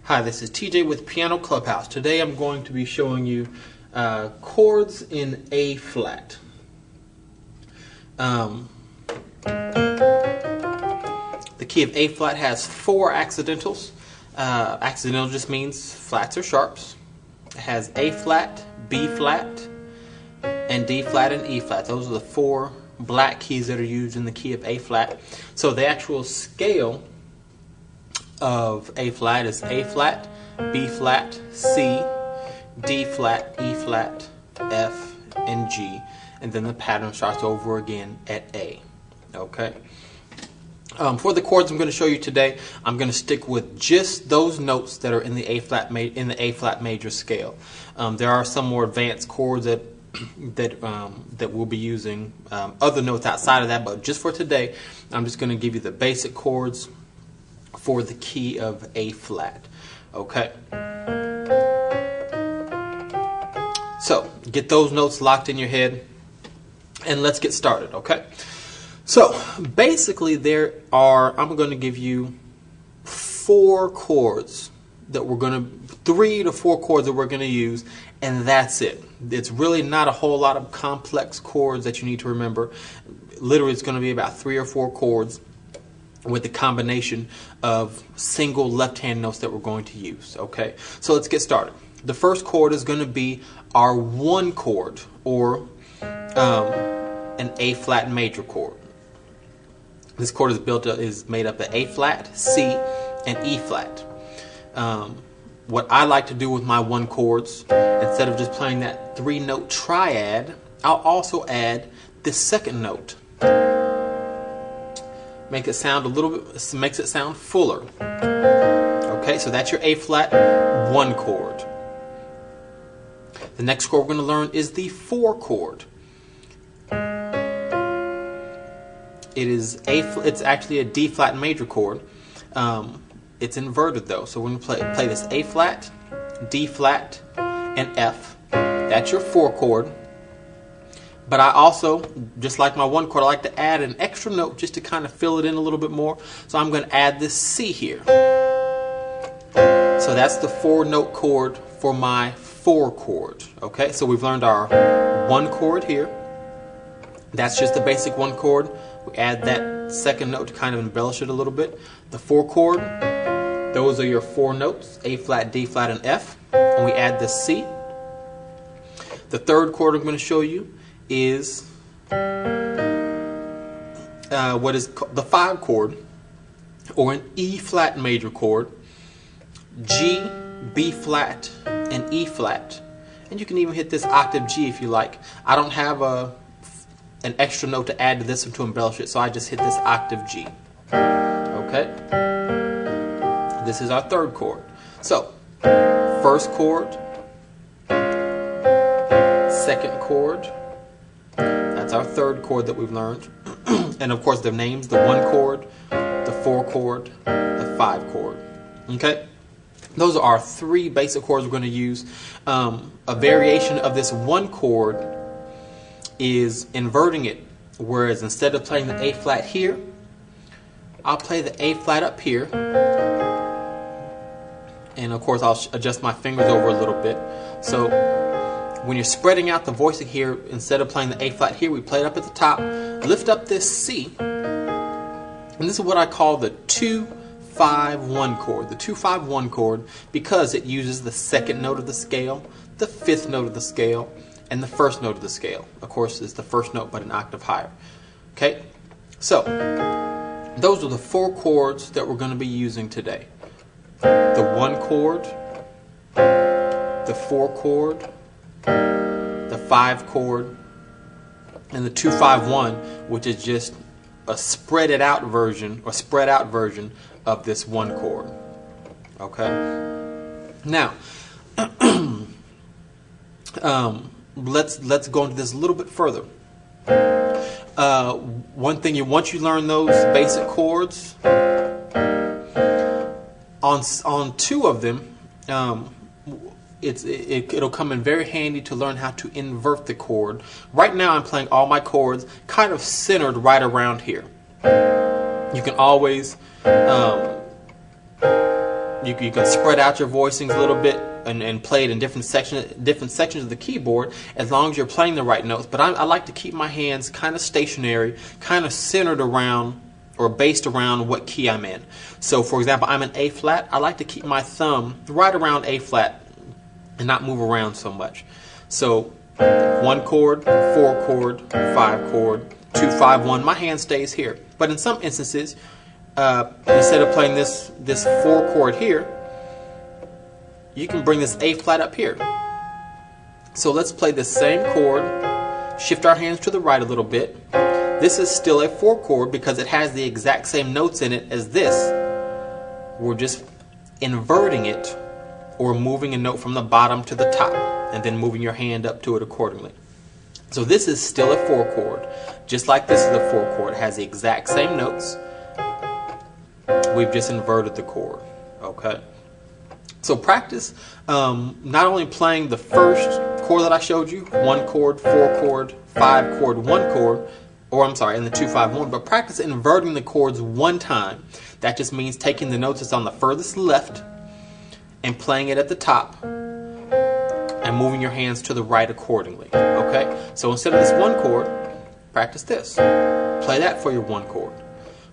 Hi, this is TJ with Piano Clubhouse. Today I'm going to be showing you chords in A flat. The key of A flat has 4 accidentals. Accidental just means flats or sharps. It has A flat, B flat, and D flat and E flat. Those are the 4 black keys that are used in the key of A flat. So the actual scale of A flat is A flat, B flat, C, D flat, E flat, F, and G, and then the pattern starts over again at A. Okay. For the chords I'm going to show you today, I'm going to stick with just those notes that are in the A flat major scale. There are some more advanced chords that we'll be using other notes outside of that, but just for today, I'm just going to give you the basic chords for the key of A flat. Okay. So get those notes locked in your head and let's get started. Okay. So basically I'm going to give you 4 chords that we're going to, 3 to 4 chords that we're going to use, and that's it. It's really not a whole lot of complex chords that you need to remember. Literally it's going to be about 3 or 4 chords with the combination of single left-hand notes that we're going to use. Okay, so let's get started. The first chord is going to be our 1 chord, or an A flat major chord. This chord is made up of A flat, C, and E flat. What I like to do with my 1 chords, instead of just playing that 3-note triad, I'll also add this second note. Make it sound a little bit, makes it sound fuller. Okay, so that's your A flat 1 chord. The next chord we're going to learn is the 4 chord. It's actually a D flat major chord. It's inverted though, so we're going to play this A flat, D flat, and F. That's your 4 chord. But I also, just like my 1 chord, I like to add an extra note just to kind of fill it in a little bit more. So I'm going to add this C here. So that's the 4-note chord for my 4 chord. Okay, so we've learned our 1 chord here. That's just the basic 1 chord. We add that second note to kind of embellish it a little bit. The 4 chord, those are your 4 notes, A flat, D flat, and F. And we add this C. The 3rd chord I'm going to show you is what is the 5 chord, or an E flat major chord, G, B flat, and E flat. And you can even hit this octave G if you like. I don't have an extra note to add to this one to embellish it, so I just hit this octave G. Okay? This is our 3rd chord. So, 1st chord, 2nd chord, that's our 3rd chord that we've learned. And of course the names, the 1 chord, the 4 chord, the 5 chord. Okay? Those are our 3 basic chords we're going to use. A variation of this 1 chord is inverting it, whereas instead of playing the A flat here, I'll play the A flat up here. And of course I'll adjust my fingers over a little bit. So when you're spreading out the voicing here, instead of playing the A flat here, we play it up at the top, lift up this C, and this is what I call the 2-5-1 chord. The 2-5-1 chord, because it uses the 2nd note of the scale, the 5th note of the scale, and the 1st note of the scale. Of course, it's the 1st note but an octave higher. Okay? So, those are the 4 chords that we're going to be using today. The 1 chord, the 4 chord, the 5 chord, and the 2-5-1, which is just a spread out version of this 1 chord. Okay? Now, let's go into this a little bit further. One thing, once you learn those basic chords, on 2 of them, it'll come in very handy to learn how to invert the chord. Right now I'm playing all my chords kind of centered right around here. You can always You can spread out your voicings a little bit and play it in different sections of the keyboard, as long as you're playing the right notes. But I like to keep my hands kind of stationary, kind of centered around or based around what key I'm in. So for example, I'm in A flat. I like to keep my thumb right around A flat and not move around so much. So 1 chord, 4 chord, 5 chord, 2, 5, 1. My hand stays here. But in some instances, instead of playing this 4 chord here, you can bring this A flat up here. So let's play the same chord, shift our hands to the right a little bit. This is still a 4 chord because it has the exact same notes in it as this. We're just inverting it, or moving a note from the bottom to the top and then moving your hand up to it accordingly. So this is still a 4 chord, just like this is a 4 chord. It has the exact same notes. We've just inverted the chord. Okay. So practice not only playing the first chord that I showed you, 1 chord, 4 chord, 5 chord, 1 chord, or I'm sorry, in the 2, 5, 1, but practice inverting the chords one time. That just means taking the notes that's on the furthest left and playing it at the top and moving your hands to the right accordingly. Okay? So instead of this 1 chord, practice this. Play that for your 1 chord.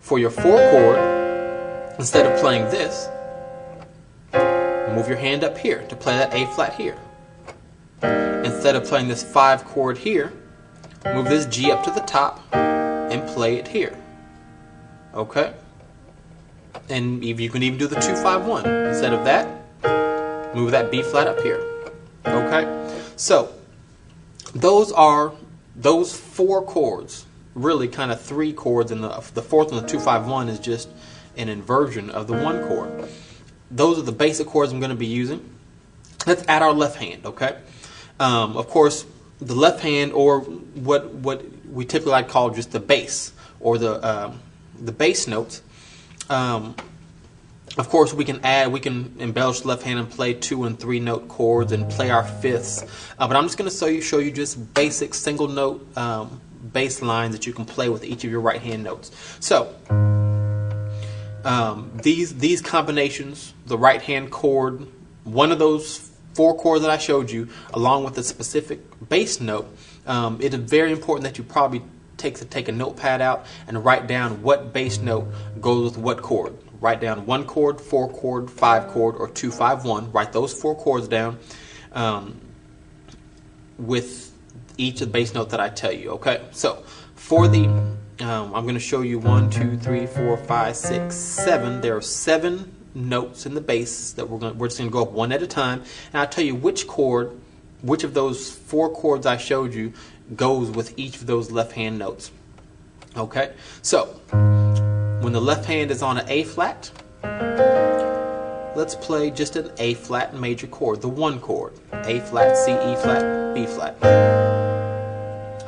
For your 4 chord, instead of playing this, move your hand up here to play that A flat here. Instead of playing this 5 chord here, move this G up to the top and play it here. Okay? And you can even do the 2, 5, 1. Instead of that, move that B flat up here. Okay? So, those 4 chords, really kind of 3 chords, and the fourth one, the 2, 5, 1, is just an inversion of the 1 chord. Those are the basic chords I'm going to be using. Let's add our left hand, okay? Of course, the left hand, or what we typically like to call just the bass, or the bass notes. Of course, we can embellish the left hand and play 2 and 3 note chords and play our fifths. But I'm just going to show you just basic single note bass lines that you can play with each of your right hand notes. So these combinations, the right hand chord, one of those 4 chords that I showed you, along with a specific bass note, it is very important that you probably take a notepad out and write down what bass note goes with what chord. Write down 1 chord, 4 chord, 5 chord, or 2, 5, 1. Write those 4 chords down with each of the bass note that I tell you. Okay, so for the I'm going to show you 1, 2, 3, 4, 5, 6, 7. There are 7 notes in the bass that we're just going to go up one at a time, and I'll tell you which of those 4 chords I showed you goes with each of those left hand notes. Okay, so when the left hand is on an A flat, let's play just an A flat major chord, the 1 chord. A flat, C, E flat, B flat.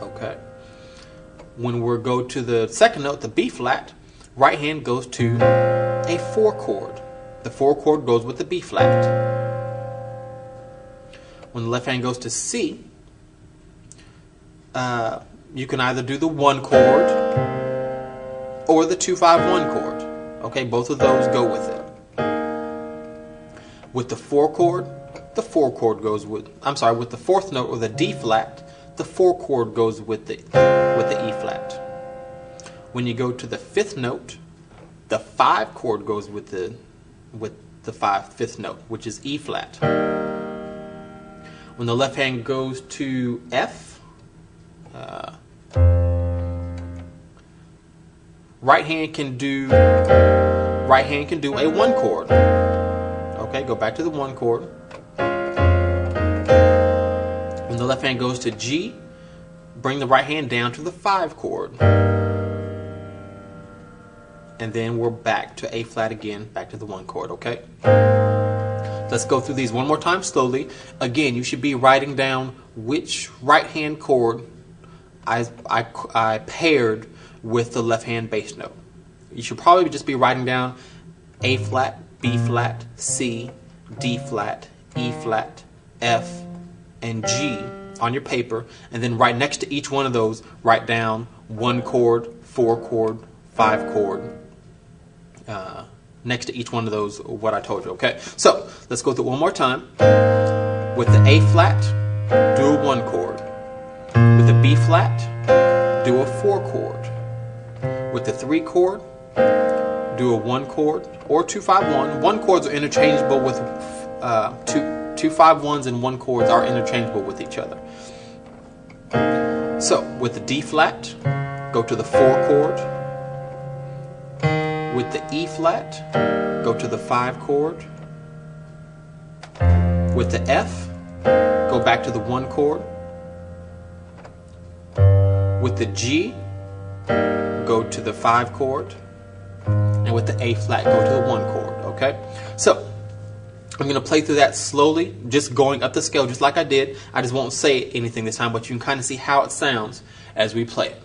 Okay. When we go to the second note, the B flat, right hand goes to a 4 chord. The 4 chord goes with the B flat. When the left hand goes to C, you can either do the 1 chord or the 2, 5, 1 chord. Okay, both of those go with it. With the 4 chord, the 4 chord goes with, with the 4th note, or the D flat, the 4 chord goes with the E flat. When you go to the 5th note, the 5 chord goes with the 5th note, which is E flat. When the left hand goes to F, right hand can do a 1 chord. Okay, go back to the 1 chord. When the left hand goes to G, bring the right hand down to the 5 chord. And then we're back to A flat again, back to the 1 chord, okay? Let's go through these one more time slowly. Again, you should be writing down which right hand chord I paired with the left hand bass note. You should probably just be writing down A flat, B flat, C, D flat, E flat, F, and G on your paper, and then right next to each one of those, write down 1 chord, 4 chord, 5 chord, next to each one of those, what I told you, okay? So, let's go through it one more time. With the A flat, do a 1 chord. With the B flat, do a 4 chord. With the 3 chord, do a 1 chord, or 2-5-1. 1 chords are interchangeable with 2-5-1s, and 1 chords are interchangeable with each other. So, with the D flat, go to the 4 chord. With the E flat, go to the 5 chord. With the F, go back to the 1 chord. With the G, go to the 5 chord. And with the A flat, go to the 1 chord, okay? So, I'm going to play through that slowly, just going up the scale just like I did. I just won't say anything this time, but you can kind of see how it sounds as we play it.